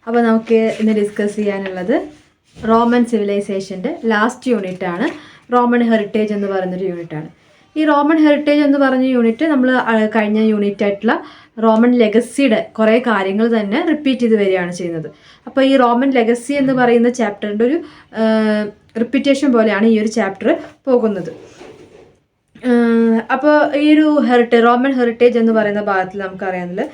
അപ്പോൾ നമുക്ക് ഇന്ന് ഡിസ്കസ് ചെയ്യാനുള്ളത് റോമൻ സിവിലൈസേഷൻ്റെ ലാസ്റ്റ് യൂണിറ്റാണ്. റോമൻ ഹെറിറ്റേജ് എന്ന് പറയുന്നൊരു യൂണിറ്റാണ്. ഈ റോമൻ ഹെറിറ്റേജ് എന്ന് പറഞ്ഞ യൂണിറ്റ് നമ്മൾ കഴിഞ്ഞ യൂണിറ്റായിട്ടുള്ള റോമൻ ലെഗസിയുടെ കുറേ കാര്യങ്ങൾ തന്നെ റിപ്പീറ്റ് ചെയ്ത് വരികയാണ് ചെയ്യുന്നത്. അപ്പോൾ ഈ റോമൻ ലെഗസി എന്ന് പറയുന്ന ചാപ്റ്ററിൻ്റെ ഒരു റിപ്പീറ്റേഷൻ പോലെയാണ് ഈ ഒരു ചാപ്റ്റർ പോകുന്നത്. അപ്പോൾ ഈ ഒരു റോമൻ ഹെറിറ്റേജ് എന്ന് പറയുന്ന ഭാഗത്തിൽ നമുക്കറിയാമെങ്കിൽ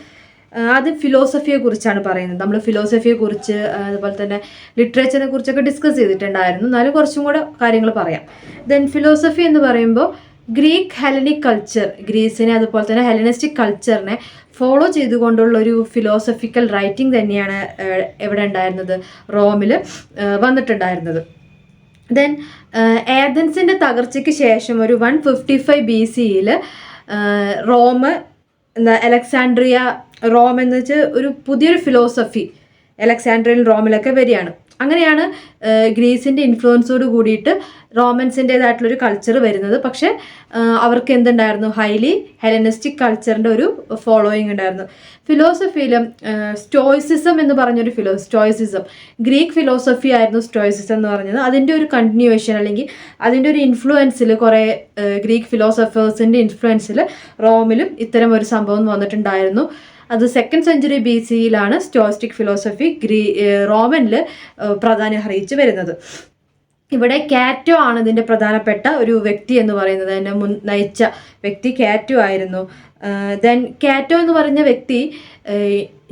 ആദ്യം ഫിലോസഫിയെ കുറിച്ചാണ് പറയുന്നത്. നമ്മൾ ഫിലോസഫിയെ കുറിച്ച് അതുപോലെ തന്നെ ലിറ്ററേച്ചറിനെ കുറിച്ചൊക്കെ ഡിസ്കസ് ചെയ്തിട്ടുണ്ടായിരുന്നു. എന്നാലും കുറച്ചും കൂടെ കാര്യങ്ങൾ പറയാം. ദെൻ ഫിലോസഫി എന്ന് പറയുമ്പോൾ ഗ്രീക്ക് ഹെലനിക് കൾച്ചർ, ഗ്രീസിനെ അതുപോലെ തന്നെ ഹെലനിസ്റ്റിക് കൾച്ചറിനെ ഫോളോ ചെയ്തുകൊണ്ടുള്ള ഒരു ഫിലോസഫിക്കൽ റൈറ്റിംഗ് തന്നെയാണ് എവിടെ ഉണ്ടായിരുന്നത്, റോമിൽ വന്നിട്ടുണ്ടായിരുന്നത്. ദെൻ ഏഥൻസിൻ്റെ തകർച്ചയ്ക്ക് ശേഷം ഒരു 155 BCയിൽ റോം അലക്സാൻഡ്രിയ റോം എന്ന് വെച്ചാൽ ഒരു പുതിയൊരു ഫിലോസഫി അലക്സാൻഡ്രിയൻ റോമിലൊക്കെ വരികയാണ്. അങ്ങനെയാണ് ഗ്രീസിൻ്റെ ഇൻഫ്ലുവൻസോട് കൂടിയിട്ട് റോമൻസിൻ്റേതായിട്ടുള്ളൊരു കൾച്ചർ വരുന്നത്. പക്ഷേ അവർക്ക് എന്തുണ്ടായിരുന്നു, ഹൈലി ഹെലനിസ്റ്റിക് കൾച്ചറിൻ്റെ ഒരു ഫോളോയിങ് ഉണ്ടായിരുന്നു. ഫിലോസഫിയിലും സ്റ്റോയിസിസം എന്ന് പറഞ്ഞൊരു സ്റ്റോയിസിസം, ഗ്രീക്ക് ഫിലോസഫി ആയിരുന്നു സ്റ്റോയിസിസം എന്ന് പറഞ്ഞത്. അതിൻ്റെ ഒരു കണ്ടിന്യൂവേഷൻ അല്ലെങ്കിൽ അതിൻ്റെ ഒരു ഇൻഫ്ലുവൻസിൽ കുറേ ഗ്രീക്ക് ഫിലോസഫേഴ്സിൻ്റെ ഇൻഫ്ലുവൻസിൽ റോമിലും ഇത്തരം ഒരു സംഭവം വന്നിട്ടുണ്ടായിരുന്നു. അത് 2nd century BCയിലാണ് സ്റ്റോയിസ്റ്റിക് ഫിലോസഫി റോമനിൽ പ്രാധാന്യം അറിയിച്ച് വരുന്നത്. ഇവിടെ കാറ്റോ ആണ് ഇതിൻ്റെ പ്രധാനപ്പെട്ട ഒരു വ്യക്തി എന്ന് പറയുന്നത്. എന്നെ നയിച്ച വ്യക്തി കാറ്റോ ആയിരുന്നു. ദെൻ കാറ്റോ എന്ന് പറഞ്ഞ വ്യക്തി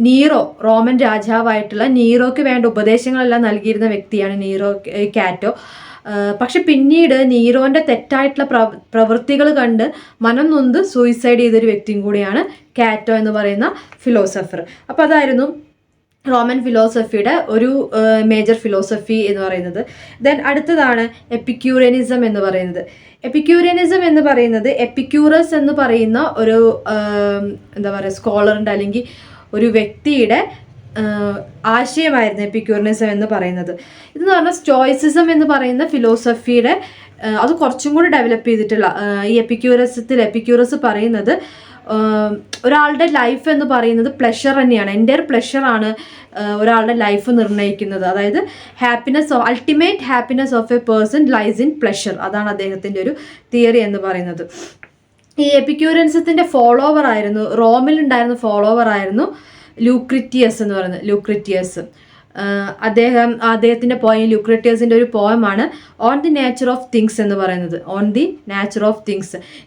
നീറോ, റോമൻ രാജാവായിട്ടുള്ള നീറോയ്ക്ക് വേണ്ട ഉപദേശങ്ങളെല്ലാം നൽകിയിരുന്ന വ്യക്തിയാണ് കാറ്റോ. പക്ഷെ പിന്നീട് നീറോൻ്റെ തെറ്റായിട്ടുള്ള പ്രവൃത്തികൾ കണ്ട് മനം നൊന്ത് സൂയിസൈഡ് ചെയ്തൊരു വ്യക്തിയും കൂടിയാണ് കാറ്റോ എന്ന് പറയുന്ന ഫിലോസഫർ. അപ്പോൾ അതായിരുന്നു റോമൻ ഫിലോസഫിയുടെ ഒരു മേജർ ഫിലോസഫി എന്ന് പറയുന്നത്. ദെൻ അടുത്തതാണ് എപ്പിക്യൂറിയനിസം എന്ന് പറയുന്നത്. എപ്പിക്യൂറിയനിസം എന്ന് പറയുന്നത് എപ്പിക്യൂറസ് എന്ന് പറയുന്ന ഒരു എന്താ പറയുക സ്കോളറിൻ്റെ അല്ലെങ്കിൽ ഒരു വ്യക്തിയുടെ ആശയമായിരുന്നു എപ്പിക്യൂറിയനിസം എന്ന് പറയുന്നത്. ഇതെന്ന് പറഞ്ഞാൽ സ്റ്റോയിസിസം എന്ന് പറയുന്ന ഫിലോസഫിയുടെ അത് കുറച്ചും കൂടി ഡെവലപ്പ് ചെയ്തിട്ടുള്ള ഈ എപ്പിക്യൂറസ് പറയുന്നത് ഒരാളുടെ ലൈഫ് എന്ന് പറയുന്നത് പ്ലഷർ തന്നെയാണ്. എൻ്റെ പ്ലഷറാണ് ഒരാളുടെ ലൈഫ് നിർണ്ണയിക്കുന്നത്. അതായത് ultimate happiness of a person lies in pleasure. അതാണ് അദ്ദേഹത്തിൻ്റെ ഒരു തിയറി എന്ന് പറയുന്നത്. ഈ എപ്പിക്യൂറിയനിസത്തിൻ്റെ റോമിലുണ്ടായിരുന്ന ഫോളോവർ ആയിരുന്നു ലൂക്രിറ്റിയസ് എന്ന് പറയുന്നത്. അദ്ദേഹത്തിൻ്റെ ലുക്രിറ്റിയസിൻ്റെ ഒരു പോയമാണ് on the nature of things എന്ന് പറയുന്നത്.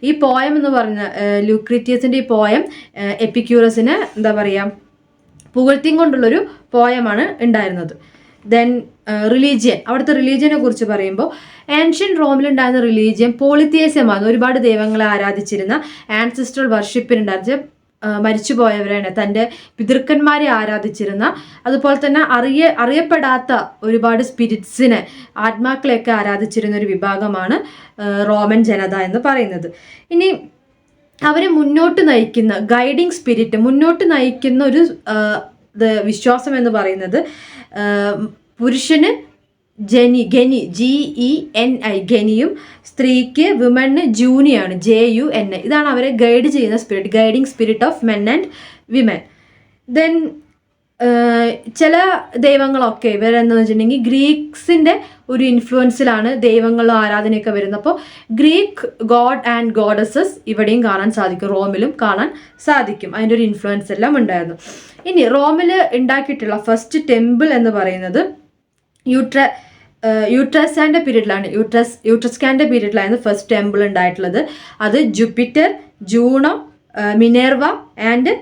ഈ പോയം എന്ന് പറഞ്ഞ ലൂക്രിറ്റിയസിൻ്റെ ഈ പോയം എപ്പിക്യൂറസിന് എന്താ പറയുക പുകഴ്ത്തിയും കൊണ്ടുള്ളൊരു പോയമാണ് ഉണ്ടായിരുന്നത്. ദെൻ റിലീജിയൻ, അവിടുത്തെ റിലീജിയനെ കുറിച്ച് പറയുമ്പോൾ ഏൻഷ്യൻ റോമിലുണ്ടായിരുന്ന റിലീജിയൻ പോളിത്തിയസമായിരുന്നു. ഒരുപാട് ദൈവങ്ങളെ ആരാധിച്ചിരുന്ന ആൻസിസ്ട്രൽ വർഷിപ്പിനുണ്ടായിരുന്ന മരിച്ചുപോയവരാണ് തൻ്റെ പിതൃക്കന്മാരെ ആരാധിച്ചിരുന്ന, അതുപോലെ തന്നെ അറിയപ്പെടാത്ത ഒരുപാട് സ്പിരിറ്റ്സിനെ, ആത്മാക്കളെയൊക്കെ ആരാധിച്ചിരുന്ന ഒരു വിഭാഗമാണ് റോമൻ ജനത എന്ന് പറയുന്നത്. ഇനി അവരെ മുന്നോട്ട് നയിക്കുന്ന ഗൈഡിങ് സ്പിരിറ്റ്, മുന്നോട്ട് നയിക്കുന്ന ഒരു വിശ്വാസം എന്ന് പറയുന്നത് പുരുഷന് GENI ഗനിയും സ്ത്രീക്ക് വിമണ് ജൂനിയാണ് JUN. ഇതാണ് അവരെ ഗൈഡ് ചെയ്യുന്ന spirit, guiding spirit of men and women. Then ചില ദൈവങ്ങളൊക്കെ ഇവരെന്ന് വെച്ചിട്ടുണ്ടെങ്കിൽ ഗ്രീക്സിൻ്റെ ഒരു ഇൻഫ്ലുവൻസിലാണ് ദൈവങ്ങളും ആരാധനയൊക്കെ വരുന്നത്. അപ്പോൾ ഗ്രീക്ക് ഗോഡ് ആൻഡ് ഗോഡസസ് ഇവിടെയും കാണാൻ സാധിക്കും, റോമിലും കാണാൻ സാധിക്കും. അതിൻ്റെ ഒരു ഇൻഫ്ലുവൻസ് എല്ലാം ഉണ്ടായിരുന്നു. ഇനി റോമിൽ ഉണ്ടാക്കിയിട്ടുള്ള ഫസ്റ്റ് ടെമ്പിൾ എന്ന് പറയുന്നത് യൂട്രസ്കാൻ്റെ പീരീഡിലായിരുന്നു ഫസ്റ്റ് ടെമ്പിൾ ഉണ്ടായിട്ടുള്ളത്. അത് ജൂപ്പിറ്റർ, ജൂണോ, മിനേർവ ആൻഡ്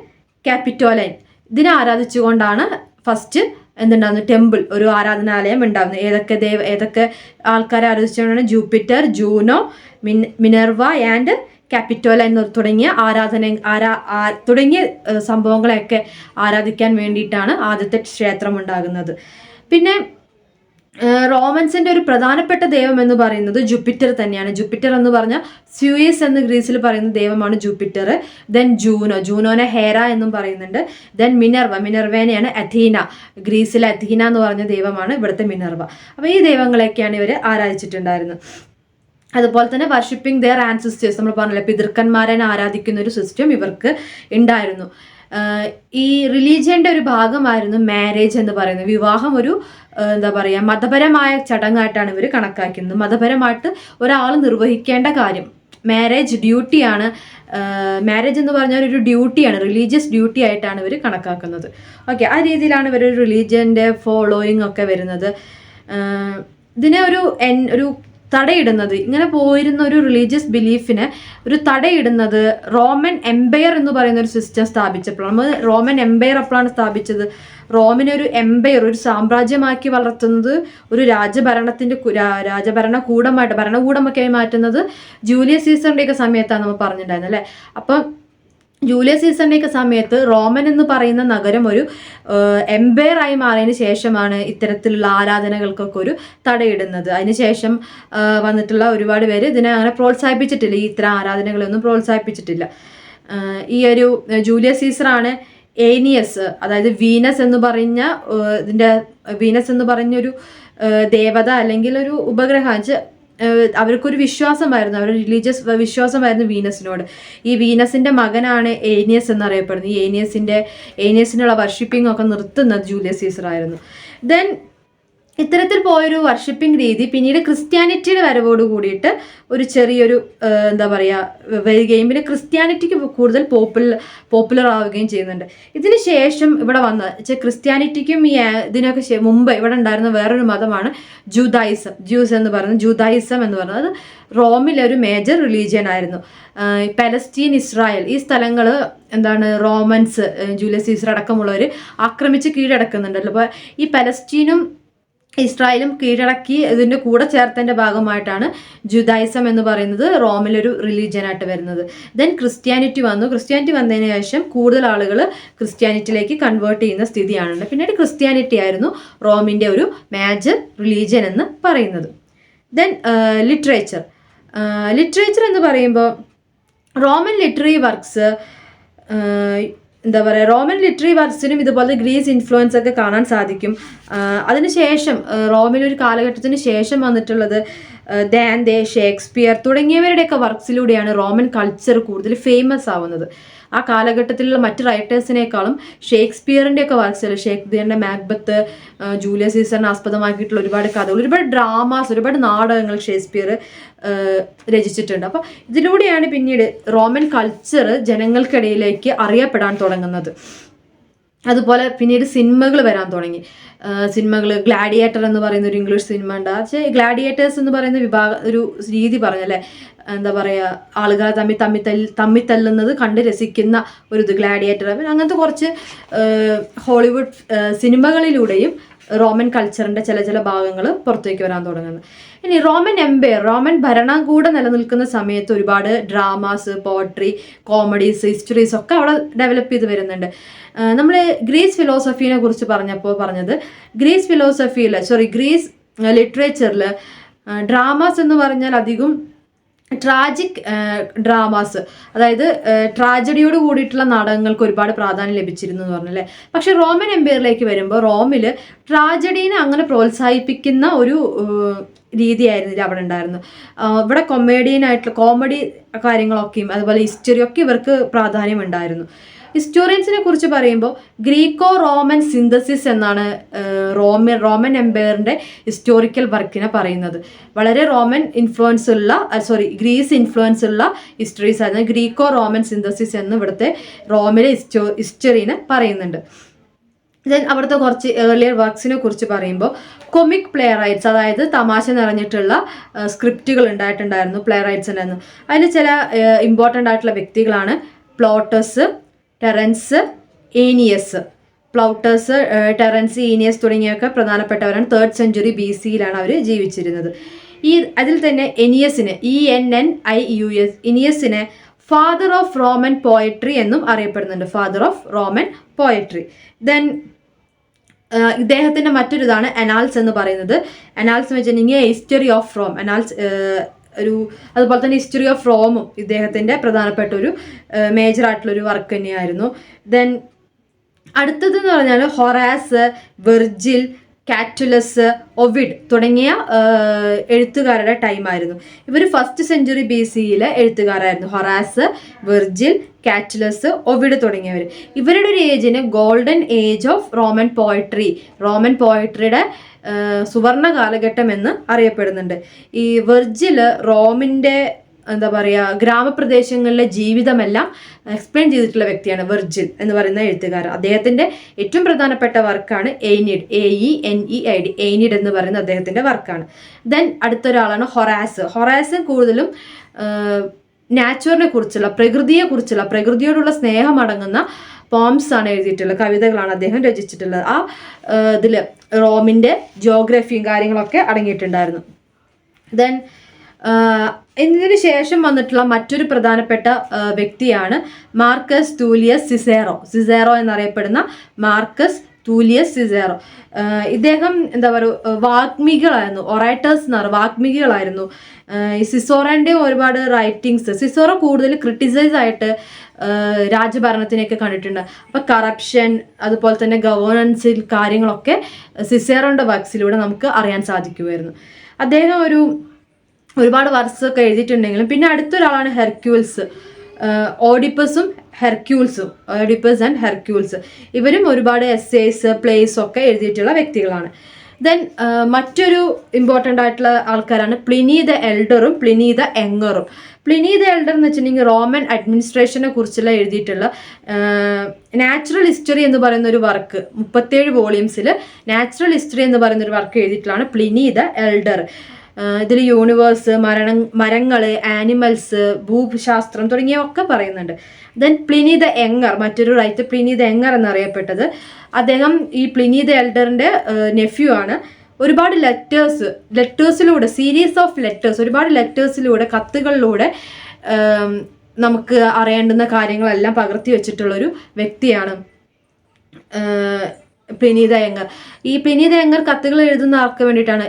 ക്യാപിറ്റോലൈൻ ഇതിനെ ആരാധിച്ചുകൊണ്ടാണ് ഫസ്റ്റ് എന്തുണ്ടാകുന്നത് ടെമ്പിൾ, ഒരു ആരാധനാലയം ഉണ്ടാകുന്നത്. ഏതൊക്കെ ആൾക്കാരെ ആരാധിച്ചുകൊണ്ടാണ് ജൂപ്പിറ്റർ, ജൂനോ, മിനർവ ആൻഡ് ക്യാപിറ്റോലൈൻ തുടങ്ങിയ തുടങ്ങിയ സംഭവങ്ങളെയൊക്കെ ആരാധിക്കാൻ വേണ്ടിയിട്ടാണ് ആദ്യത്തെ ക്ഷേത്രം ഉണ്ടാകുന്നത്. പിന്നെ റോമൻസിൻ്റെ ഒരു പ്രധാനപ്പെട്ട ദൈവം എന്ന് പറയുന്നത് ജൂപ്പിറ്റർ തന്നെയാണ്. ജൂപ്പിറ്റർ എന്ന് പറഞ്ഞാൽ സ്യൂയസ് എന്ന് ഗ്രീസിൽ പറയുന്ന ദൈവമാണ് ജൂപ്പിറ്റർ. ദെൻ ജൂനോനെ ഹേര എന്നും പറയുന്നുണ്ട്. ദെൻ മിനർവേനെയാണ് അഥീന, ഗ്രീസിലെ അഥീന എന്ന് പറഞ്ഞ ദൈവമാണ് ഇവിടുത്തെ മിനർവ. അപ്പോൾ ഈ ദൈവങ്ങളെയൊക്കെയാണ് ഇവർ ആരാധിച്ചിട്ടുണ്ടായിരുന്നത്. അതുപോലെ തന്നെ വർഷിപ്പിംഗ് ദെയർ ആൻസിസ്റ്റേഴ്സ്, നമ്മൾ പറഞ്ഞില്ലേ പിതൃക്കന്മാരെ ആരാധിക്കുന്ന ഒരു സിസ്റ്റം ഇവർക്ക് ഉണ്ടായിരുന്നു. ഈ റിലീജിയൻ്റെ ഒരു ഭാഗമായിരുന്നു മാരേജ് എന്ന് പറയുന്നത്. വിവാഹം ഒരു എന്താ പറയുക മതപരമായ ചടങ്ങായിട്ടാണ് ഇവർ കണക്കാക്കുന്നത്. മതപരമായിട്ട് ഒരാൾ നിർവഹിക്കേണ്ട കാര്യം മാരേജ് ഡ്യൂട്ടിയാണ്. മാരേജ് എന്ന് പറഞ്ഞാൽ ഒരു ഡ്യൂട്ടിയാണ്, റിലീജിയസ് ഡ്യൂട്ടി ആയിട്ടാണ് ഇവർ കണക്കാക്കുന്നത്. ഓക്കെ, ആ രീതിയിലാണ് ഇവർ റിലീജിയൻ്റെ ഫോളോയിങ് ഒക്കെ വരുന്നത്. ഇതിനെ ഒരു തടയിടുന്നത്, ഇങ്ങനെ പോയിരുന്ന ഒരു റിലീജിയസ് ബിലീഫിന് ഒരു തടയിടുന്നത് റോമൻ എംപയർ എന്ന് പറയുന്ന ഒരു സിസ്റ്റം സ്ഥാപിച്ചപ്പോൾ. നമ്മൾ റോമൻ എംപയർ എപ്പോഴാണ് സ്ഥാപിച്ചത്? റോമിനെ ഒരു എംപയർ, ഒരു സാമ്രാജ്യമാക്കി വളർത്തുന്നത്, ഒരു ഭരണകൂടമൊക്കെ ആയി മാറ്റുന്നത് ജൂലിയസ് സീസറിൻ്റെയൊക്കെ സമയത്താണ് നമ്മൾ പറഞ്ഞിട്ടുണ്ടായിരുന്നത് അല്ലേ. അപ്പം ജൂലിയസ് സീസറിൻ്റെയൊക്കെ സമയത്ത് റോമൻ എന്ന് പറയുന്ന നഗരം ഒരു എംപയർ ആയി മാറിയതിന് ശേഷമാണ് ഇത്തരത്തിലുള്ള ആരാധനകൾക്കൊക്കെ ഒരു തടയിടുന്നത്. അതിനുശേഷം വന്നിട്ടുള്ള ഒരുപാട് പേര് ഇതിനെ അങ്ങനെ പ്രോത്സാഹിപ്പിച്ചിട്ടില്ല, ഈ ഇത്തരം ആരാധനകളൊന്നും പ്രോത്സാഹിപ്പിച്ചിട്ടില്ല. ഈ ഒരു ജൂലിയസ് സീസറാണ് ഏനിയസ്, അതായത് വീനസ് എന്ന് പറഞ്ഞൊരു ദേവത അല്ലെങ്കിൽ ഒരു ഉപഗ്രഹം, അവർക്കൊരു വിശ്വാസമായിരുന്നു, അവരുടെ റിലീജിയസ് വിശ്വാസമായിരുന്നു വീനസിനോട്. ഈ വീനസിന്റെ മകനാണ് ഏനിയസ് എന്നറിയപ്പെടുന്നത്. ഈ ഏനിയസിനുള്ള വർഷിപ്പിംഗ് ഒക്കെ നിർത്തുന്നത് ജൂലിയസ് സീസർ ആയിരുന്നു. ദെൻ ഇത്തരത്തിൽ പോയൊരു വർഷിപ്പിംഗ് രീതി പിന്നീട് ക്രിസ്ത്യാനിറ്റിയുടെ വരവോട് കൂടിയിട്ട് ഒരു ചെറിയൊരു എന്താ പറയുക വരികയും പിന്നെ ക്രിസ്ത്യാനിറ്റിക്ക് കൂടുതൽ പോപ്പുലർ ആവുകയും ചെയ്യുന്നുണ്ട്. ഇതിന് ശേഷം ഇവിടെ ക്രിസ്ത്യാനിറ്റിക്കും ഇതിനൊക്കെ മുമ്പ് ഇവിടെ ഉണ്ടായിരുന്ന വേറൊരു മതമാണ് ജൂസ് എന്ന് പറയുന്നത്. അത് റോമിലെ ഒരു മേജർ റിലീജിയൻ ആയിരുന്നു. പലസ്തീൻ, ഇസ്രായേൽ ഈ സ്ഥലങ്ങൾ റോമൻസ്, ജൂലിയസ് സീസർ അടക്കമുള്ളവർ ആക്രമിച്ച് കീഴടക്കുന്നുണ്ടല്ലോ. അപ്പോൾ ഈ പലസ്തീനും ഇസ്രായേലും കീഴടക്കി ഇതിൻ്റെ കൂടെ ചേർത്തതിൻ്റെ ഭാഗമായിട്ടാണ് ജുദായിസം എന്ന് പറയുന്നത് റോമിലൊരു റിലീജിയനായിട്ട് വരുന്നത്. ദെൻ ക്രിസ്ത്യാനിറ്റി വന്നതിന് ശേഷം കൂടുതൽ ആളുകൾ ക്രിസ്ത്യാനിറ്റിയിലേക്ക് കൺവേർട്ട് ചെയ്യുന്ന സ്ഥിതിയാണുണ്ട്. പിന്നീട് ക്രിസ്ത്യാനിറ്റി ആയിരുന്നു റോമിൻ്റെ ഒരു മേജർ റിലീജിയൻ എന്ന് പറയുന്നത്. ദെൻ ലിറ്ററേച്ചർ എന്ന് പറയുമ്പോൾ Roman literary works Roman literary വർക്ക്സിനും ഇതുപോലെ ഗ്രീസ് ഇൻഫ്ലുവൻസ് ഒക്കെ കാണാൻ സാധിക്കും. അതിനുശേഷം റോമിലൊരു കാലഘട്ടത്തിന് ശേഷം വന്നിട്ടുള്ളത് ദാന്തെ, ഷേക്സ്പിയർ തുടങ്ങിയവരുടെയൊക്കെ വർക്ക്സിലൂടെയാണ് റോമൻ കൾച്ചർ കൂടുതൽ ഫേമസ് ആവുന്നത്. ആ കാലഘട്ടത്തിലുള്ള മറ്റ് റൈറ്റേഴ്സിനേക്കാളും ഷേക്സ്പിയറിൻ്റെ ഒക്കെ വർക്ക്സിൽ, ഷേക്സ്പിയറിൻ്റെ മാക്ബത്ത്, ജൂലിയസ് സീസറിനെ ആസ്പദമാക്കിയിട്ടുള്ള ഒരുപാട് കഥകൾ, ഒരുപാട് ഡ്രാമാസ്, ഒരുപാട് നാടകങ്ങൾ ഷേക്സ്പിയർ രചിച്ചിട്ടുണ്ട്. അപ്പോൾ ഇതിലൂടെയാണ് പിന്നീട് റോമൻ കൾച്ചർ ജനങ്ങൾക്കിടയിലേക്ക് അറിയപ്പെടാൻ തുടങ്ങുന്നത്. അതുപോലെ പിന്നീട് സിനിമകൾ വരാൻ തുടങ്ങി. ഗ്ലാഡിയേറ്റർ എന്ന് പറയുന്ന ഒരു ഇംഗ്ലീഷ് സിനിമ ഉണ്ട്. പക്ഷേ ഗ്ലാഡിയേറ്റേഴ്സ് എന്ന് പറയുന്ന ഒരു രീതി പറഞ്ഞല്ലേ, എന്താ പറയുക, ആളുകളെ തമ്മിൽ തല്ലുന്നത് കണ്ട് രസിക്കുന്ന ഒരു ഗ്ലാഡിയേറ്റർ, അങ്ങനത്തെ കുറച്ച് ഹോളിവുഡ് സിനിമകളിലൂടെയും റോമൻ കൾച്ചറിൻ്റെ ചില ഭാഗങ്ങൾ പുറത്തേക്ക് വരാൻ തുടങ്ങുന്നത്. ഇനി റോമൻ ഭരണകൂടം നിലനിൽക്കുന്ന സമയത്ത് ഒരുപാട് ഡ്രാമാസ്, പോയട്രി, കോമഡീസ്, ഹിസ്റ്ററീസ് ഒക്കെ അവിടെ ഡെവലപ്പ് ചെയ്ത് വരുന്നുണ്ട്. നമ്മൾ ഗ്രീസ് ഫിലോസഫീനെ കുറിച്ച് പറഞ്ഞത് ഗ്രീസ് ലിറ്ററേച്ചറിൽ ഡ്രാമാസ് എന്ന് പറഞ്ഞാൽ അധികം ട്രാജിക് ഡ്രാമാസ്, അതായത് ട്രാജഡിയോട് കൂടിയിട്ടുള്ള നാടകങ്ങൾക്ക് ഒരുപാട് പ്രാധാന്യം ലഭിച്ചിരുന്നു എന്ന് പറഞ്ഞല്ലേ. പക്ഷെ റോമൻ എംപയറിലേക്ക് വരുമ്പോൾ റോമിൽ ട്രാജഡീനെ അങ്ങനെ പ്രോത്സാഹിപ്പിക്കുന്ന ഒരു രീതിയായിരുന്നില്ല അവിടെ ഉണ്ടായിരുന്നു. ഇവിടെ കോമഡി കാര്യങ്ങളൊക്കെയും അതുപോലെ ഹിസ്റ്ററിയൊക്കെ ഇവർക്ക് പ്രാധാന്യം ഉണ്ടായിരുന്നു. ഹിസ്റ്റോറിയൻസിനെ കുറിച്ച് പറയുമ്പോൾ ഗ്രീക്കോ റോമൻ സിന്തസിസ് എന്നാണ് റോമൻ എംപയറിൻ്റെ ഹിസ്റ്റോറിക്കൽ വർക്കിനെ പറയുന്നത്. വളരെ ഗ്രീസ് ഇൻഫ്ലുവൻസ് ഉള്ള ഹിസ്റ്ററീസ് ആയിരുന്നു. ഗ്രീക്കോ റോമൻ സിന്തസിസ് എന്ന് ഇവിടുത്തെ റോമിലെ ഹിസ്റ്ററിനെ പറയുന്നുണ്ട്. ദെൻ അവിടുത്തെ കുറച്ച് ഏർലിയർ വർക്ക്സിനെ കുറിച്ച് പറയുമ്പോൾ കൊമിക് പ്ലേ റൈറ്റ്സ്, അതായത് തമാശ നിറഞ്ഞിട്ടുള്ള സ്ക്രിപ്റ്റുകൾ ഉണ്ടായിട്ടുണ്ടായിരുന്നു, പ്ലേ റൈറ്റ്സ് ഉണ്ടായിരുന്നു. അതിൽ ചില ഇമ്പോർട്ടൻ്റ് ആയിട്ടുള്ള വ്യക്തികളാണ് പ്ലോട്ടസ്, ടെറൻസ്, ഏനിയസ്. ഏനിയസ് തുടങ്ങിയൊക്കെ പ്രധാനപ്പെട്ടവരാണ്. 3rd century BC അവർ ജീവിച്ചിരുന്നത്. അതിൽ തന്നെ എനിയസിനെ ഫാദർ ഓഫ് റോമൻ പോയട്രി എന്നും അറിയപ്പെടുന്നുണ്ട്. ദെൻ ഇദ്ദേഹത്തിൻ്റെ മറ്റൊരിതാണ് അനാൽസ് എന്ന് പറയുന്നത്. അനാൽസ് എന്ന് വെച്ചിട്ടുണ്ടെങ്കിൽ ഹിസ്റ്ററി ഓഫ് റോം. അതുപോലെ തന്നെ ഹിസ്റ്ററി ഓഫ് റോമും ഇദ്ദേഹത്തിൻ്റെ പ്രധാനപ്പെട്ട ഒരു മേജറായിട്ടുള്ളൊരു വർക്ക് തന്നെയായിരുന്നു. ദെൻ അടുത്തതെന്ന് പറഞ്ഞാൽ ഹൊറാസ്, വെർജിൽ, കാറ്റുലസ്, ഒവിഡ് തുടങ്ങിയ എഴുത്തുകാരുടെ ടൈമായിരുന്നു. ഇവർ 1st സെഞ്ച്വറി BCയിലെ എഴുത്തുകാരായിരുന്നു. ഹൊറാസ്, വെർജിൽ, കാറ്റുലസ്, ഒവിഡ് തുടങ്ങിയവർ. ഇവരുടെ ഒരു ഏജിന് golden age of Roman poetry, Roman പോയട്രിയുടെ സുവർണ കാലഘട്ടം എന്ന് അറിയപ്പെടുന്നുണ്ട്. ഈ വെർജില് റോമിൻ്റെ എന്താ പറയുക ഗ്രാമപ്രദേശങ്ങളിലെ ജീവിതമെല്ലാം എക്സ്പ്ലെയിൻ ചെയ്തിട്ടുള്ള വ്യക്തിയാണ് വെർജിൽ എന്ന് പറയുന്ന എഴുത്തുകാരൻ. അദ്ദേഹത്തിൻ്റെ ഏറ്റവും പ്രധാനപ്പെട്ട വർക്കാണ് എയ്നിഡ്, AENEID, എയ്നിഡ് എന്ന് പറയുന്ന അദ്ദേഹത്തിൻ്റെ വർക്കാണ്. ദെൻ അടുത്തൊരാളാണ് ഹൊറാസ്. ഹൊറാസ് കൂടുതലും നാച്ചുറിനെ കുറിച്ചുള്ള, പ്രകൃതിയെക്കുറിച്ചുള്ള, പ്രകൃതിയോടുള്ള സ്നേഹമടങ്ങുന്ന പോംസ് ആണ് എഴുതിയിട്ടുള്ളത്, കവിതകളാണ് അദ്ദേഹം രചിച്ചിട്ടുള്ളത്. ആ ഇതിൽ റോമിൻ്റെ ജിയോഗ്രഫിയും കാര്യങ്ങളൊക്കെ അടങ്ങിയിട്ടുണ്ടായിരുന്നു. ദെൻ ഇതിന് ശേഷം വന്നിട്ടുള്ള മറ്റൊരു പ്രധാനപ്പെട്ട വ്യക്തിയാണ് മാർക്കസ് ടൂലിയസ് സിസേറോ. സിസേറോ എന്നറിയപ്പെടുന്ന മാർക്കസ് ടൂലിയസ് സിസേറോ. ഇദ്ദേഹം എന്താ പറയുക വാഗ്മികളായിരുന്നു, ഒറേറ്റേഴ്സ് എന്ന് പറയുക വാഗ്മികളായിരുന്നു. ഈ സിസോറോൻ്റെ ഒരുപാട് റൈറ്റിങ്സ്, സിസോറോ കൂടുതൽ ക്രിട്ടിസൈസ് ആയിട്ട് രാജഭരണത്തിനെയൊക്കെ കണ്ടിട്ടുണ്ട്. അപ്പോൾ കറപ്ഷൻ അതുപോലെ തന്നെ ഗവേണൻസിൽ കാര്യങ്ങളൊക്കെ സിസേറോൻ്റെ വർക്സിലൂടെ നമുക്ക് അറിയാൻ സാധിക്കുമായിരുന്നു. അദ്ദേഹം ഒരുപാട് വർക്സൊക്കെ എഴുതിയിട്ടുണ്ടെങ്കിലും പിന്നെ അടുത്തൊരാളാണ് ഹെർക്യൂൾസ്. ഓഡിപ്പസും ഹെർക്യൂൾസും, ഓഡിപ്പസ് ആൻഡ് ഹെർക്യൂൾസ്, ഇവരും ഒരുപാട് എസ്സേസ്, പ്ലേസ് ഒക്കെ എഴുതിയിട്ടുള്ള വ്യക്തികളാണ്. ദെൻ മറ്റൊരു ഇമ്പോർട്ടൻ്റ് ആയിട്ടുള്ള ആൾക്കാരാണ് പ്ലിനി ദ എൽഡറും പ്ലിനി ദ യങ്ങറും. പ്ലിനി ദ എൽഡർ എന്ന് വെച്ചിട്ടുണ്ടെങ്കിൽ റോമൻ അഡ്മിനിസ്ട്രേഷനെ കുറിച്ചുള്ള എഴുതിയിട്ടുള്ള നാച്ചുറൽ ഹിസ്റ്ററി എന്ന് പറയുന്ന ഒരു വർക്ക്, 37 വോളിയൂംസിൽ നാച്ചുറൽ ഹിസ്റ്ററി എന്ന് പറയുന്ന ഒരു വർക്ക് എഴുതിയിട്ടുള്ളതാണ് പ്ലിനി ദ എൽഡർ. ഇതിൽ യൂണിവേഴ്സ്, മരങ്ങൾ, ആനിമൽസ്, ഭൂശാസ്ത്രം തുടങ്ങിയവയൊക്കെ പറയുന്നുണ്ട്. ദെൻ പ്ലിനി ദ യങ്ങർ, മറ്റൊരു റൈറ്റർ പ്ലിനി ദ യങ്ങർ എന്നറിയപ്പെട്ടത്. അദ്ദേഹം ഈ പ്ലിനി ദ എൽഡറിൻ്റെ നെഫ്യൂ ആണ്. ഒരുപാട് ലെറ്റേഴ്സിലൂടെ, സീരീസ് ഓഫ് ലെറ്റേഴ്സ്, ഒരുപാട് ലെറ്റേഴ്സിലൂടെ, കത്തുകളിലൂടെ നമുക്ക് അറിയേണ്ടുന്ന കാര്യങ്ങളെല്ലാം പകർത്തി വെച്ചിട്ടുള്ളൊരു വ്യക്തിയാണ് പ്ലിനി ദ യങ്ങർ. ഈ പ്ലിനി ദ യങ്ങർ കത്തുകൾ എഴുതുന്ന ആൾക്ക് വേണ്ടിയിട്ടാണ്,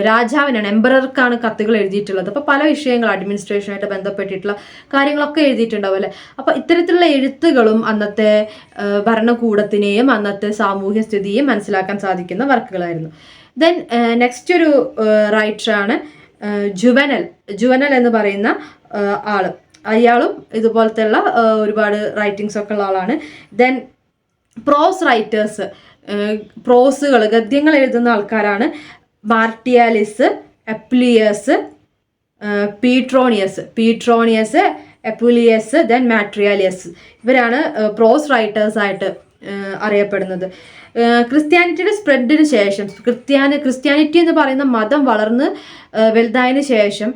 രാജാവിനാണ്, എംപറർക്കാണ് കത്തുകൾ എഴുതിയിട്ടുള്ളത്. അപ്പോൾ പല വിഷയങ്ങൾ അഡ്മിനിസ്ട്രേഷനായിട്ട് ബന്ധപ്പെട്ടിട്ടുള്ള കാര്യങ്ങളൊക്കെ എഴുതിയിട്ടുണ്ടാവും അല്ലേ. അപ്പോൾ ഇത്തരത്തിലുള്ള എഴുത്തുകളും അന്നത്തെ ഭരണകൂടത്തിനെയും അന്നത്തെ സാമൂഹ്യ സ്ഥിതിയെയും മനസ്സിലാക്കാൻ സാധിക്കുന്ന വർക്കുകളായിരുന്നു. ദെൻ നെക്സ്റ്റ് ഒരു റൈറ്ററാണ് ജുവനൽ എന്ന് പറയുന്ന ആള്. അയാളും ഇതുപോലത്തെയുള്ള ഒരുപാട് റൈറ്റിങ്സ് ഒക്കെ ഉള്ള ആളാണ്. ദെൻ പ്രോസ് റൈറ്റേഴ്സ്, പ്രോസുകൾ, ഗദ്യങ്ങൾ എഴുതുന്ന ആൾക്കാരാണ് മാർട്ടിയാലിസ്, എപ്ലിയസ്, പീട്രോണിയസ്, എപ്പുലിയസ്, ദെൻ മാട്രിയാലിയസ്. ഇവരാണ് പ്രോസ് റൈറ്റേഴ്സ് ആയിട്ട് അറിയപ്പെടുന്നത്. ക്രിസ്ത്യാനിറ്റിയുടെ സ്പ്രെഡിന് ശേഷം, ക്രിസ്ത്യാനിറ്റി എന്ന് പറയുന്ന മതം വളർന്ന് വലുതായതിനു ശേഷം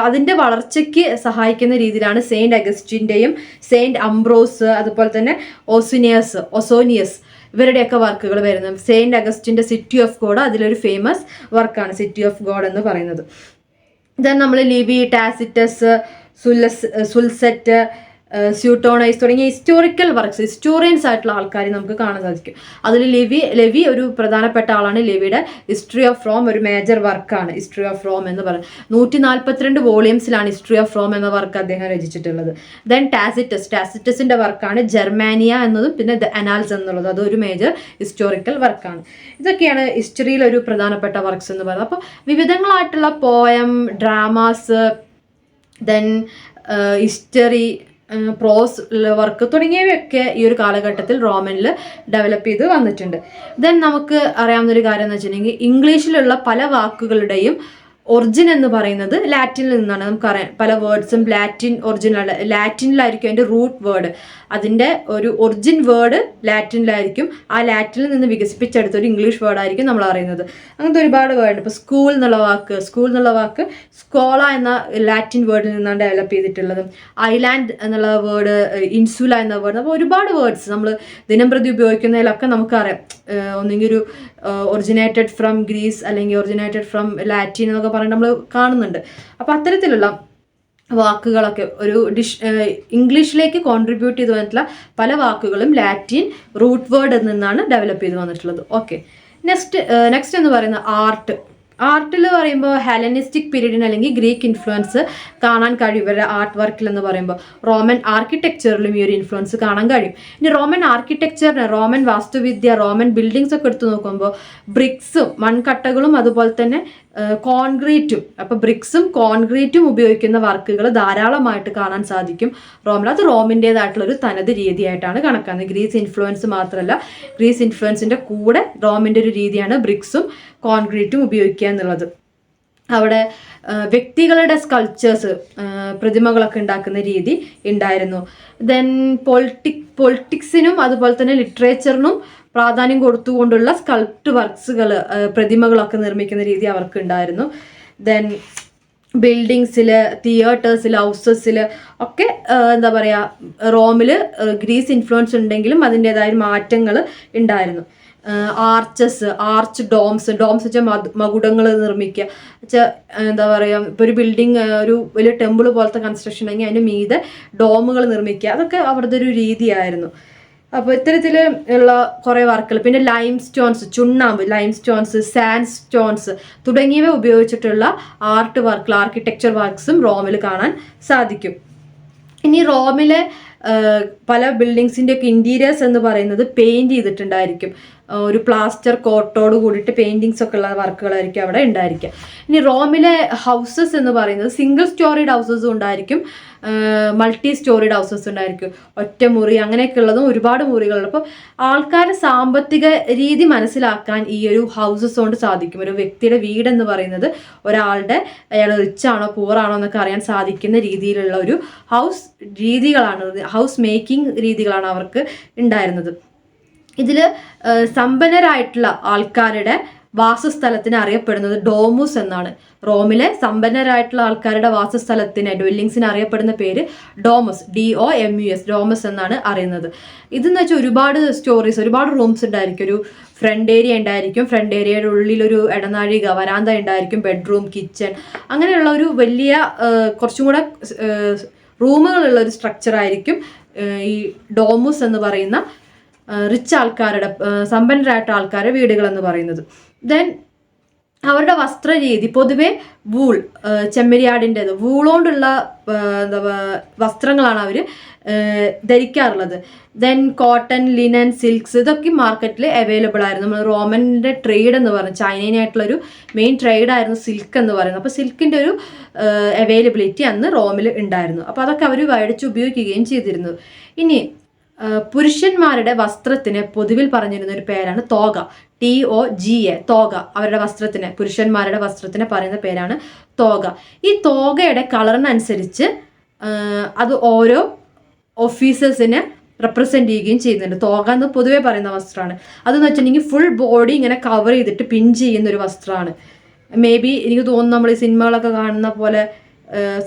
അതിൻ്റെ വളർച്ചയ്ക്ക് സഹായിക്കുന്ന രീതിയിലാണ് സെയിൻറ്റ് അഗസ്റ്റിൻ്റെയും സെയിൻറ്റ് അംബ്രോസ് അതുപോലെ തന്നെ ഒസോനിയസ് ഇവരുടെയൊക്കെ വർക്കുകൾ വരുന്നത്. സെയിൻറ്റ് അഗസ്റ്റിൻ്റെ സിറ്റി ഓഫ് ഗോഡ് അതിലൊരു ഫേമസ് വർക്കാണ് സിറ്റി ഓഫ് ഗോഡ് എന്ന് പറയുന്നത്. ദെൻ നമ്മൾ ലിവി, ടാസിറ്റസ്, സുൽസെറ്റ്, സ്യൂട്ടോണൈസ് തുടങ്ങിയ ഹിസ്റ്റോറിക്കൽ വർക്ക്സ്, ഹിസ്റ്റോറിയൻസ് ആയിട്ടുള്ള ആൾക്കാരെ നമുക്ക് കാണാൻ സാധിക്കും. അതിൽ ലെവി ഒരു പ്രധാനപ്പെട്ട ആളാണ്. ലെവിയുടെ ഹിസ്റ്ററി ഓഫ് റോം ഒരു മേജർ വർക്കാണ്. ഹിസ്റ്ററി ഓഫ് റോം എന്ന് പറയുന്നത് 142 വോളിയൂംസിലാണ് ഹിസ്റ്ററി ഓഫ് റോം എന്ന വർക്ക് അദ്ദേഹം രചിച്ചിട്ടുള്ളത്. ദെൻ ടാസിറ്റസിൻ്റെ വർക്കാണ് ജർമാനിയ എന്നതും പിന്നെ ദ അനാൽസ് എന്നുള്ളത്, അതൊരു മേജർ ഹിസ്റ്റോറിക്കൽ വർക്കാണ്. ഇതൊക്കെയാണ് ഹിസ്റ്ററിയിൽ ഒരു പ്രധാനപ്പെട്ട വർക്ക്സ് എന്ന് പറയുന്നത്. അപ്പോൾ വിവിധങ്ങളായിട്ടുള്ള പോയം, ഡ്രാമാസ്, ദെൻ ഹിസ്റ്ററി, പ്രോസ് വർക്ക് തുടങ്ങിയവയൊക്കെ ഈ ഒരു കാലഘട്ടത്തിൽ റോമനിൽ ഡെവലപ്പ് ചെയ്ത് വന്നിട്ടുണ്ട്. ദെൻ നമുക്ക് അറിയാവുന്നൊരു കാര്യം എന്ന് വെച്ചിട്ടുണ്ടെങ്കിൽ ഇംഗ്ലീഷിലുള്ള പല വാക്കുകളുടെയും ഒറിജിൻ എന്ന് പറയുന്നത് ലാറ്റിനിൽ നിന്നാണ്. നമുക്കറിയാം പല വേർഡ്സും ലാറ്റിനിലായിരിക്കും അതിൻ്റെ റൂട്ട് വേർഡ്, അതിൻ്റെ ഒരു ഒറിജിൻ വേർഡ് ലാറ്റിനിലായിരിക്കും. ആ ലാറ്റിനിൽ നിന്ന് വികസിപ്പിച്ചെടുത്ത ഒരു ഇംഗ്ലീഷ് വേർഡായിരിക്കും നമ്മൾ അറിയുന്നത്. അങ്ങനത്തെ ഒരുപാട് വേർഡ്. ഇപ്പോൾ സ്കൂൾ എന്നുള്ള വാക്ക് സ്കോള എന്ന ലാറ്റിൻ വേർഡിൽ നിന്നാണ് ഡെവലപ്പ് ചെയ്തിട്ടുള്ളത്. ഐലാൻഡ് എന്നുള്ള വേർഡ്, ഇൻസുല എന്ന വേർഡ്, അപ്പോൾ ഒരുപാട് വേർഡ്സ് നമ്മൾ ദിനം പ്രതി ഉപയോഗിക്കുന്നതിലൊക്കെ നമുക്കറിയാം ഒന്നെങ്കിൽ ഒരു ഒറിജിനേറ്റഡ് ഫ്രം ഗ്രീസ് അല്ലെങ്കിൽ ഒറിജിനേറ്റഡ് ഫ്രം ലാറ്റിൻ എന്നൊക്കെ പറഞ്ഞിട്ട് നമ്മൾ കാണുന്നുണ്ട്. അപ്പോൾ അത്തരത്തിലുള്ള വാക്കുകളൊക്കെ ഇംഗ്ലീഷിലേക്ക് കോൺട്രിബ്യൂട്ട് ചെയ്ത് വന്നിട്ടുള്ള പല വാക്കുകളും ലാറ്റിൻ റൂട്ട് വേർഡിൽ നിന്നാണ് ഡെവലപ്പ് ചെയ്ത് വന്നിട്ടുള്ളത്. ഓക്കെ, നെക്സ്റ്റ് എന്ന് പറയുന്ന ആർട്ടിൽ പറയുമ്പോൾ ഹെലനിസ്റ്റിക് പീരീഡിന് അല്ലെങ്കിൽ ഗ്രീക്ക് ഇൻഫ്ലുവൻസ് കാണാൻ കഴിയും ഇവരുടെ ആർട്ട് വർക്കിൽ എന്ന് പറയുമ്പോൾ. റോമൻ ആർക്കിടെക്ചറിലും ഈ ഒരു ഇൻഫ്ലുവൻസ് കാണാൻ കഴിയും. ഇനി റോമൻ ആർക്കിടെക്ചറിന്, റോമൻ വാസ്തുവിദ്യ, റോമൻ ബിൽഡിങ്സ് ഒക്കെ എടുത്തു നോക്കുമ്പോൾ ബ്രിക്സും മൺകട്ടകളും അതുപോലെ തന്നെ കോൺക്രീറ്റും, അപ്പോൾ ബ്രിക്സും കോൺക്രീറ്റും ഉപയോഗിക്കുന്ന വർക്കുകൾ ധാരാളമായിട്ട് കാണാൻ സാധിക്കും റോമിൽ. അത് റോമിൻ്റേതായിട്ടുള്ള ഒരു തനത് രീതിയായിട്ടാണ് കണക്കാക്കുന്നത്. ഗ്രീസ് ഇൻഫ്ലുവൻസ് മാത്രമല്ല, ഗ്രീസ് ഇൻഫ്ലുവൻസിൻ്റെ കൂടെ റോമിൻ്റെ ഒരു രീതിയാണ് ബ്രിക്സും കോൺക്രീറ്റും ഉപയോഗിക്കുക എന്നുള്ളത്. അവിടെ വ്യക്തികളുടെ സ്കൾപ്ചേഴ്സ്, പ്രതിമകളൊക്കെ ഉണ്ടാക്കുന്ന രീതി ഉണ്ടായിരുന്നു. ദെൻ പൊളിറ്റിക്സിനും അതുപോലെ തന്നെ ലിറ്ററേച്ചറിനും പ്രാധാന്യം കൊടുത്തുകൊണ്ടുള്ള സ്കൾപ്റ്റ് വർക്ക്സുകൾ, പ്രതിമകളൊക്കെ നിർമ്മിക്കുന്ന രീതി അവർക്ക് ഉണ്ടായിരുന്നു. ദെൻ ബിൽഡിങ്സിൽ, തിയേറ്റേഴ്സിൽ, ഹൗസസിൽ ഒക്കെ എന്താ പറയുക, റോമിൽ ഗ്രീസ് ഇൻഫ്ലുവൻസ് ഉണ്ടെങ്കിലും അതിൻ്റെതായ മാറ്റങ്ങൾ ഉണ്ടായിരുന്നു. ആർച്ച് ഡോംസ് വെച്ചാൽ മകുടങ്ങൾ നിർമ്മിക്കുക വെച്ചാൽ എന്താ പറയുക, ഇപ്പോൾ ഒരു ബിൽഡിങ്, ഒരു വലിയ ടെമ്പിൾ പോലത്തെ കൺസ്ട്രക്ഷൻ ഉണ്ടെങ്കിൽ അതിൻ്റെ മീതെ ഡോമുകൾ നിർമ്മിക്കുക, അതൊക്കെ അവരുടെ ഒരു രീതിയായിരുന്നു. അപ്പോൾ ഇത്തരത്തിൽ ഉള്ള കുറേ വർക്കുകൾ, പിന്നെ ലൈം സ്റ്റോൺസ്, ചുണ്ണാമ്പ്, ലൈം സ്റ്റോൺസ്, സാൻഡ് സ്റ്റോൺസ് തുടങ്ങിയവ ഉപയോഗിച്ചിട്ടുള്ള ആർട്ട് വർക്കുകൾ, ആർക്കിടെക്ചർ വർക്ക്സും റോമിൽ കാണാൻ സാധിക്കും. ഇനി റോമിലെ പല ബിൽഡിങ്സിൻ്റെ ഒക്കെ ഇൻറ്റീരിയേഴ്സ് എന്ന് പറയുന്നത് പെയിൻറ് ചെയ്തിട്ടുണ്ടായിരിക്കും. ഒരു പ്ലാസ്റ്റർ കോട്ടോട് കൂടിയിട്ട് പെയിൻറ്റിങ്സ് ഒക്കെ ഉള്ള വർക്കുകളായിരിക്കും അവിടെ ഉണ്ടായിരിക്കുക. ഇനി റോമിലെ ഹൗസസ് എന്ന് പറയുന്നത് സിംഗിൾ സ്റ്റോറിഡ് ഹൗസസും ഉണ്ടായിരിക്കും, മൾട്ടി സ്റ്റോറിഡ് ഹൗസസ് ഉണ്ടായിരിക്കും, ഒറ്റമുറി അങ്ങനെയൊക്കെ ഉള്ളതും ഒരുപാട് മുറികളുണ്ട്. അപ്പോൾ ആൾക്കാരുടെ സാമ്പത്തിക രീതി മനസ്സിലാക്കാൻ ഈ ഒരു ഹൗസസ് കൊണ്ട് സാധിക്കും. ഒരു വ്യക്തിയുടെ വീടെന്ന് പറയുന്നത് ഒരാളുടെ, അയാൾ റിച്ച് ആണോ പൂർ ആണോ എന്നൊക്കെ അറിയാൻ സാധിക്കുന്ന രീതിയിലുള്ള ഒരു ഹൗസ് രീതികളാണ്, ഹൗസ് മേക്കിംഗ് രീതികളാണ് അവർക്ക് ഉണ്ടായിരുന്നത്. ഇതിൽ സമ്പന്നരായിട്ടുള്ള ആൾക്കാരുടെ വാസസ്ഥലത്തിന് അറിയപ്പെടുന്നത് ഡോമുസ് എന്നാണ്. റോമിലെ സമ്പന്നരായിട്ടുള്ള ആൾക്കാരുടെ വാസസ്ഥലത്തിന്, ഡ്വെല്ലിങ്സിന് അറിയപ്പെടുന്ന പേര് ഡോമസ്, DOMUS, ഡോമസ് എന്നാണ് അറിയുന്നത്. ഇതെന്ന് വെച്ചാൽ ഒരുപാട് സ്റ്റോറീസ്, ഒരുപാട് റൂംസ് ഉണ്ടായിരിക്കും. ഒരു ഫ്രണ്ട് ഏരിയ ഉണ്ടായിരിക്കും, ഫ്രണ്ട് ഏരിയയുടെ ഉള്ളിലൊരു ഇടനാഴിക, വരാന്ത ഉണ്ടായിരിക്കും, ബെഡ്റൂം, കിച്ചൺ, അങ്ങനെയുള്ള ഒരു വലിയ കുറച്ചും കൂടെ റൂമുകളുള്ള ഒരു സ്ട്രക്ചറായിരിക്കും ഈ ഡോമുസ് എന്ന് പറയുന്ന റിച്ച് ആൾക്കാരുടെ, സമ്പന്നരായിട്ടുള്ള ആൾക്കാരുടെ വീടുകൾ എന്ന് പറയുന്നത്. ദെൻ അവരുടെ വസ്ത്രരീതി പൊതുവെ വൂൾ, ചെമ്മരിയാടിൻ്റെത്, വൂളോണ്ടുള്ള എന്താ വസ്ത്രങ്ങളാണ് അവർ ധരിക്കാറുള്ളത്. ദെൻ കോട്ടൺ, ലിനൻ, സിൽക്സ് ഇതൊക്കെ മാർക്കറ്റിൽ അവൈലബിൾ ആയിരുന്നു. നമ്മൾ റോമൻ്റെ ട്രേഡ് എന്ന് പറയുന്നത്, ചൈനയായിട്ടുള്ളൊരു മെയിൻ ട്രേഡായിരുന്നു സിൽക്ക് എന്ന് പറയുന്നത്. അപ്പോൾ സിൽക്കിൻ്റെ ഒരു അവൈലബിലിറ്റി അന്ന് റോമിൽ ഉണ്ടായിരുന്നു. അപ്പോൾ അതൊക്കെ അവർ മേടിച്ച് ഉപയോഗിക്കുകയും ചെയ്തിരുന്നു. ഇനി പുരുഷന്മാരുടെ വസ്ത്രത്തിന് പൊതുവിൽ പറഞ്ഞിരുന്ന ഒരു പേരാണ് തോഗ, TOGA, തോഗ. അവരുടെ വസ്ത്രത്തിന്, പുരുഷന്മാരുടെ വസ്ത്രത്തിന് പറയുന്ന പേരാണ് തോഗ. ഈ തോഗയുടെ കളറിനനുസരിച്ച് അത് ഓരോ ഓഫീസേഴ്സിനെ റെപ്രസെൻ്റ് ചെയ്യുകയും ചെയ്യുന്നുണ്ട്. തോഗ എന്ന് പൊതുവേ പറയുന്ന വസ്ത്രമാണ്. അതെന്ന് വെച്ചിട്ടുണ്ടെങ്കിൽ ഫുൾ ബോഡി ഇങ്ങനെ കവർ ചെയ്തിട്ട് പിൻ ചെയ്യുന്ന ഒരു വസ്ത്രമാണ്. മേ ബി എനിക്ക് തോന്നുന്നു നമ്മൾ ഈ സിനിമകളൊക്കെ കാണുന്ന പോലെ,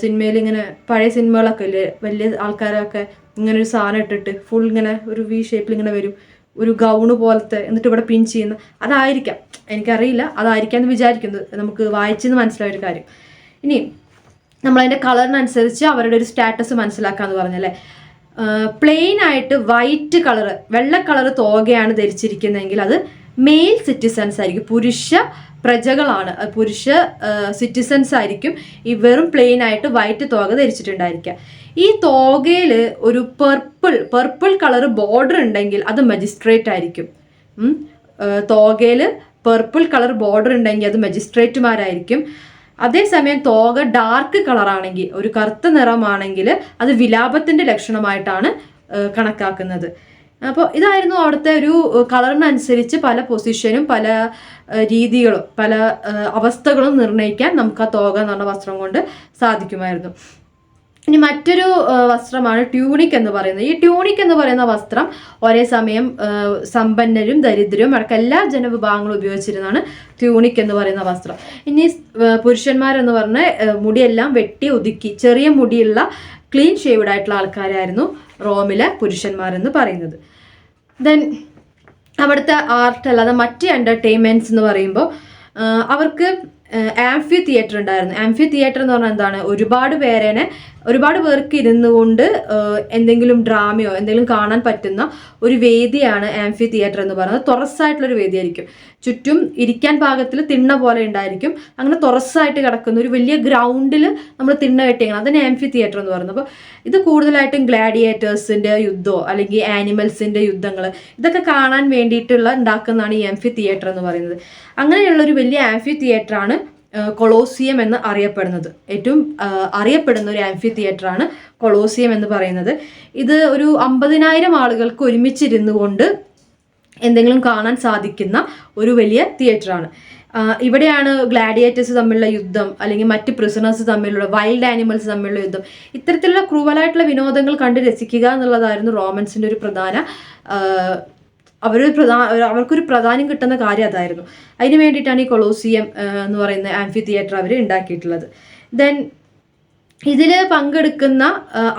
സിനിമയിൽ ഇങ്ങനെ പഴയ സിനിമകളൊക്കെ ഇല്ലേ, വലിയ ആൾക്കാരൊക്കെ ഇങ്ങനെ ഒരു സാധനം ഇട്ടിട്ട് ഫുൾ ഇങ്ങനെ ഒരു V ഷേപ്പിൽ ഇങ്ങനെ വരും, ഒരു ഗൗണ് പോലത്തെ, എന്നിട്ട് ഇവിടെ പിൻ ചെയ്യുന്ന, അതായിരിക്കാം, എനിക്കറിയില്ല, അതായിരിക്കാം എന്ന് വിചാരിക്കുന്നത്. നമുക്ക് വായിച്ചെന്ന് മനസ്സിലായ ഒരു കാര്യം. ഇനി നമ്മളതിൻ്റെ കളറിനനുസരിച്ച് അവരുടെ ഒരു സ്റ്റാറ്റസ് മനസ്സിലാക്കാമെന്ന് പറഞ്ഞല്ലേ. പ്ലെയിൻ ആയിട്ട് വൈറ്റ് കളറ്, വെള്ള കളറ് തോകയാണ് ധരിച്ചിരിക്കുന്നതെങ്കിൽ അത് മെയിൽ സിറ്റിസൺസ് ആയിരിക്കും, പുരുഷ പ്രജകളാണ്, പുരുഷ സിറ്റിസൺസ് ആയിരിക്കും ഈ വെറും പ്ലെയിൻ ആയിട്ട് വൈറ്റ് തോക ധരിച്ചിട്ടുണ്ടായിരിക്കുക. ഈ തോകയിൽ ഒരു പർപ്പിൾ കളർ ബോർഡർ ഉണ്ടെങ്കിൽ അത് മജിസ്ട്രേറ്റ് ആയിരിക്കും. തോകയിൽ പർപ്പിൾ കളർ ബോർഡർ ഉണ്ടെങ്കിൽ അത് മജിസ്ട്രേറ്റുമാരായിരിക്കും. അതേസമയം തോക ഡാർക്ക് കളറാണെങ്കിൽ, ഒരു കറുത്ത നിറമാണെങ്കിൽ അത് വിലാപത്തിൻ്റെ ലക്ഷണമായിട്ടാണ് കണക്കാക്കുന്നത്. അപ്പോൾ ഇതായിരുന്നു അവിടുത്തെ ഒരു കളറിനനുസരിച്ച് പല പൊസിഷനും പല രീതികളും പല അവസ്ഥകളും നിർണ്ണയിക്കാൻ നമുക്ക് ആ തോക എന്ന് പറഞ്ഞ വസ്ത്രം കൊണ്ട് സാധിക്കുമായിരുന്നു. ഇനി മറ്റൊരു വസ്ത്രമാണ് ട്യൂണിക് എന്ന് പറയുന്നത്. ഈ ട്യൂണിക് എന്ന് പറയുന്ന വസ്ത്രം ഒരേ സമയം സമ്പന്നരും ദരിദ്രരും അടക്കം എല്ലാ ജനവിഭാഗങ്ങളും ഉപയോഗിച്ചിരുന്നതാണ് ട്യൂണിക് എന്ന് പറയുന്ന വസ്ത്രം. ഇനി പുരുഷന്മാരെന്ന് പറഞ്ഞാൽ മുടിയെല്ലാം വെട്ടി ഒതുക്കി ചെറിയ മുടിയുള്ള ക്ലീൻ ഷേവ്ഡ് ആയിട്ടുള്ള ആൾക്കാരായിരുന്നു റോമിലെ പുരുഷന്മാരെന്ന് പറയുന്നത്. ദെൻ അവിടുത്തെ ആർട്ട് അല്ലാതെ മറ്റ് എൻ്റർടൈൻമെൻറ്റ്സ് എന്ന് പറയുമ്പോൾ അവർക്ക് ആംഫി തിയേറ്റർ ഉണ്ടായിരുന്നു. ആംഫി തിയേറ്റർ എന്ന് പറഞ്ഞാൽ എന്താണ്, ഒരുപാട് പേർക്ക് ഇരുന്നു കൊണ്ട് എന്തെങ്കിലും ഡ്രാമയോ എന്തെങ്കിലും കാണാൻ പറ്റുന്ന ഒരു വേദിയാണ് ആംഫി തിയേറ്റർ എന്ന് പറയുന്നത്. തുറസ്സായിട്ടുള്ളൊരു വേദിയായിരിക്കും, ചുറ്റും ഇരിക്കാൻ പാകത്തിൽ തിണ്ണ പോലെ ഉണ്ടായിരിക്കും. അങ്ങനെ തുറസ്സായിട്ട് കിടക്കുന്ന ഒരു വലിയ ഗ്രൗണ്ടിൽ നമ്മൾ തിണ്ണ കെട്ടിയാണ്, അതിന് ആംഫി തിയേറ്റർ എന്ന് പറയുന്നത്. അപ്പോൾ ഇത് കൂടുതലായിട്ടും ഗ്ലാഡിയേറ്റേഴ്സിൻ്റെ യുദ്ധമോ അല്ലെങ്കിൽ ആനിമൽസിൻ്റെ യുദ്ധങ്ങൾ ഇതൊക്കെ കാണാൻ വേണ്ടിയിട്ടുള്ള ഉണ്ടാക്കുന്നതാണ് ഈ ആംഫി തിയേറ്റർ എന്ന് പറയുന്നത്. അങ്ങനെയുള്ളൊരു വലിയ ആംഫി തിയേറ്ററാണ് കൊളോസിയം എന്ന് അറിയപ്പെടുന്നത്. ഏറ്റവും അറിയപ്പെടുന്ന ഒരു ആംഫി തിയേറ്ററാണ് കൊളോസിയം എന്ന് പറയുന്നത്. ഇത് ഒരു 50,000 ആളുകൾക്ക് ഒരുമിച്ചിരുന്നു കൊണ്ട് എന്തെങ്കിലും കാണാൻ സാധിക്കുന്ന ഒരു വലിയ തിയേറ്ററാണ്. ഇവിടെയാണ് ഗ്ലാഡിയേറ്റേഴ്സ് തമ്മിലുള്ള യുദ്ധം അല്ലെങ്കിൽ മറ്റ് പ്രിസണേഴ്സ് തമ്മിലുള്ള, വൈൽഡ് ആനിമൽസ് തമ്മിലുള്ള യുദ്ധം, ഇത്തരത്തിലുള്ള ക്രൂവലായിട്ടുള്ള വിനോദങ്ങൾ കണ്ട് രസിക്കുക എന്നുള്ളതായിരുന്നു റോമൻസിൻ്റെ ഒരു പ്രധാന അവർക്കൊരു പ്രാധാന്യം കിട്ടുന്ന കാര്യം അതായിരുന്നു. അതിന് വേണ്ടിയിട്ടാണ് ഈ കൊളോസിയം എന്ന് പറയുന്ന ആംഫി തിയേറ്റർ അവർ ഉണ്ടാക്കിയിട്ടുള്ളത്. ദെൻ ഇതിൽ പങ്കെടുക്കുന്ന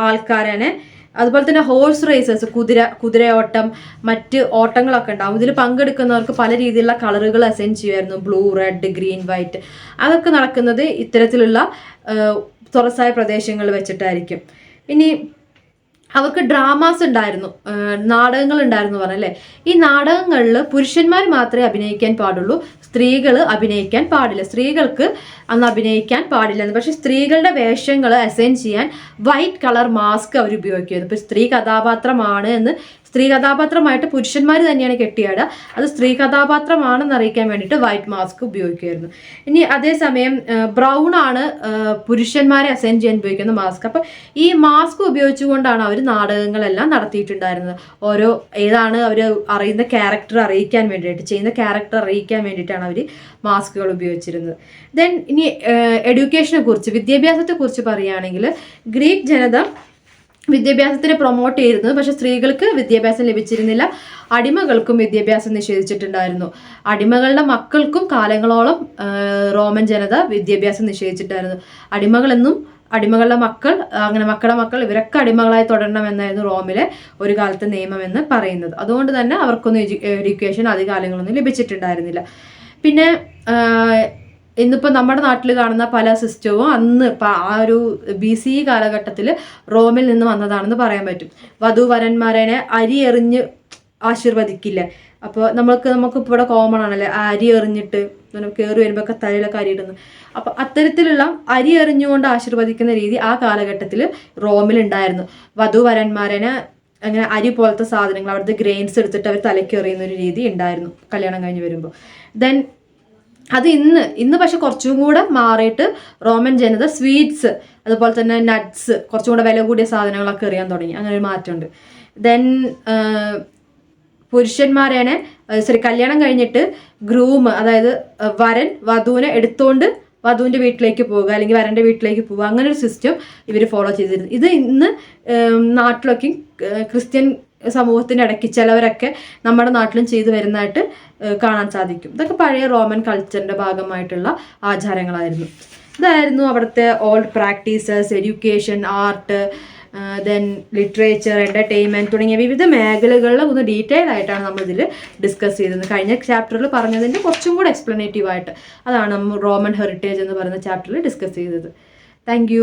ആൾക്കാരെ, അതുപോലെ തന്നെ ഹോഴ്സ് റേസേഴ്സ്, കുതിരയോട്ടം, മറ്റ് ഓട്ടങ്ങളൊക്കെ ഉണ്ടാവും. ഇതിൽ പങ്കെടുക്കുന്നവർക്ക് പല രീതിയിലുള്ള കളറുകൾ അസൈൻ ചെയ്യുമായിരുന്നു, ബ്ലൂ, റെഡ്, ഗ്രീൻ, വൈറ്റ്. അതൊക്കെ നടക്കുന്നത് ഇത്തരത്തിലുള്ള തുറസായ പ്രദേശങ്ങളിൽ വെച്ചിട്ടായിരിക്കും. ഇനി അവർക്ക് ഡ്രാമാസ് ഉണ്ടായിരുന്നു, നാടകങ്ങൾ ഉണ്ടായിരുന്നു പറഞ്ഞല്ലേ. ഈ നാടകങ്ങളിൽ പുരുഷന്മാർ മാത്രമേ അഭിനയിക്കാൻ പാടുള്ളൂ, സ്ത്രീകൾ അഭിനയിക്കാൻ പാടില്ല. സ്ത്രീകൾക്ക് അന്ന് അഭിനയിക്കാൻ പാടില്ല. പക്ഷെ സ്ത്രീകളുടെ വേഷങ്ങൾ അസൈൻ ചെയ്യാൻ വൈറ്റ് കളർ മാസ്ക് അവർ ഉപയോഗിക്കുമായിരുന്നു. ഇപ്പോൾ സ്ത്രീ കഥാപാത്രമാണ് എന്ന്, സ്ത്രീ കഥാപാത്രമായിട്ട് പുരുഷന്മാർ തന്നെയാണ് കെട്ടിയാടുക, അത് സ്ത്രീ കഥാപാത്രമാണെന്ന് അറിയിക്കാൻ വേണ്ടിയിട്ട് വൈറ്റ് മാസ്ക് ഉപയോഗിക്കുമായിരുന്നു. ഇനി അതേസമയം ബ്രൗൺ ആണ് പുരുഷന്മാരെ അസൈൻ ചെയ്യാൻ ഉപയോഗിക്കുന്ന മാസ്ക്. അപ്പം ഈ മാസ്ക് ഉപയോഗിച്ചുകൊണ്ടാണ് അവർ നാടകങ്ങളെല്ലാം നടത്തിയിട്ടുണ്ടായിരുന്നത്. ഏതാണ് അവർ അറിയുന്ന ക്യാരക്ടർ അറിയിക്കാൻ വേണ്ടിയിട്ട്, ചെയ്യുന്ന ക്യാരക്ടർ അറിയിക്കാൻ വേണ്ടിയിട്ടാണ് അവർ മാസ്കുകൾ ഉപയോഗിച്ചിരുന്നത്. ദെൻ ഇനി എഡ്യൂക്കേഷനെ കുറിച്ച്, വിദ്യാഭ്യാസത്തെ കുറിച്ച് പറയുകയാണെങ്കിൽ ഗ്രീക്ക് ജനത വിദ്യാഭ്യാസത്തിനെ പ്രൊമോട്ട് ചെയ്തിരുന്നത്, പക്ഷെ സ്ത്രീകൾക്ക് വിദ്യാഭ്യാസം ലഭിച്ചിരുന്നില്ല. അടിമകൾക്കും വിദ്യാഭ്യാസം നിഷേധിച്ചിട്ടുണ്ടായിരുന്നു. അടിമകളുടെ മക്കൾക്കും കാലങ്ങളോളം റോമൻ ജനത വിദ്യാഭ്യാസം നിഷേധിച്ചിട്ടായിരുന്നു. അടിമകളുടെ മക്കൾ, അങ്ങനെ മക്കളുടെ മക്കൾ, ഇവരൊക്കെ അടിമകളായി തുടരണമെന്നായിരുന്നു റോമിലെ ഒരു കാലത്തെ നിയമം എന്ന് പറയുന്നത്. അതുകൊണ്ട് തന്നെ അവർക്കൊന്നും എഡ്യൂക്കേഷൻ അധികാലങ്ങളൊന്നും ലഭിച്ചിട്ടുണ്ടായിരുന്നില്ല. പിന്നെ ഇന്നിപ്പോൾ നമ്മുടെ നാട്ടിൽ കാണുന്ന പല സിസ്റ്റവും അന്ന് ആ ഒരു BC കാലഘട്ടത്തിൽ റോമിൽ നിന്ന് വന്നതാണെന്ന് പറയാൻ പറ്റും. വധൂവരന്മാരെ അരി എറിഞ്ഞ് ആശീർവദിക്കില്ലേ. അപ്പോൾ നമുക്കിപ്പോൾ ഇവിടെ കോമൺ ആണല്ലേ അരി എറിഞ്ഞിട്ട് കയറി വരുമ്പോൾ ഒക്കെ തലയിലൊക്കെ അരി ഇടുന്നു. അപ്പോൾ അത്തരത്തിലുള്ള അരി എറിഞ്ഞുകൊണ്ട് ആശീർവദിക്കുന്ന രീതി ആ കാലഘട്ടത്തിൽ റോമിലുണ്ടായിരുന്നു. വധൂവരന്മാരെ അങ്ങനെ അരി പോലത്തെ സാധനങ്ങൾ, അവിടുത്തെ ഗ്രെയിൻസ് എടുത്തിട്ട് അവർ തലയ്ക്ക് എറിയുന്ന ഒരു രീതി ഉണ്ടായിരുന്നു കല്യാണം കഴിഞ്ഞ് വരുമ്പോൾ. ദെൻ അത് ഇന്ന് പക്ഷെ കുറച്ചും കൂടെ മാറിയിട്ട് റോമൻ ജനത സ്വീറ്റ്സ്, അതുപോലെ തന്നെ നട്ട്സ്, കുറച്ചും കൂടെ വില കൂടിയ സാധനങ്ങളൊക്കെ എറിയാൻ തുടങ്ങി. അങ്ങനെ ഒരു മാറ്റമുണ്ട്. ദെൻ പുരുഷന്മാരെ കല്യാണം കഴിഞ്ഞിട്ട് ഗ്രൂം, അതായത് വരൻ വധുവിനെ എടുത്തുകൊണ്ട് വധുവിൻ്റെ വീട്ടിലേക്ക് പോകുക അല്ലെങ്കിൽ വരൻ്റെ വീട്ടിലേക്ക് പോകുക, അങ്ങനെ ഒരു സിസ്റ്റം ഇവർ ഫോളോ ചെയ്തിരുന്നു. ഇത് ഇന്ന് നാട്ടിലൊക്കെ ക്രിസ്ത്യൻ സമൂഹത്തിൻ്റെ ഇടയ്ക്ക് ചിലവരൊക്കെ നമ്മുടെ നാട്ടിലും ചെയ്തു വരുന്നതായിട്ട് കാണാൻ സാധിക്കും. ഇതൊക്കെ പഴയ റോമൻ കൾച്ചറിൻ്റെ ഭാഗമായിട്ടുള്ള ആചാരങ്ങളായിരുന്നു. ഇതായിരുന്നു അവിടുത്തെ old practices, education, art, then literature, entertainment തുടങ്ങിയ വിവിധ മേഖലകളിൽ ഒന്ന് ഡീറ്റെയിൽ ആയിട്ടാണ് നമ്മളിതിൽ ഡിസ്കസ് ചെയ്തത്. കഴിഞ്ഞ ചാപ്റ്ററിൽ പറഞ്ഞതിൻ്റെ കുറച്ചും കൂടെ എക്സ്പ്ലനേറ്റീവായിട്ട് അതാണ് നമ്മൾ റോമൻ ഹെറിറ്റേജ് എന്ന് പറയുന്ന ചാപ്റ്ററിൽ ഡിസ്കസ് ചെയ്തത്. താങ്ക്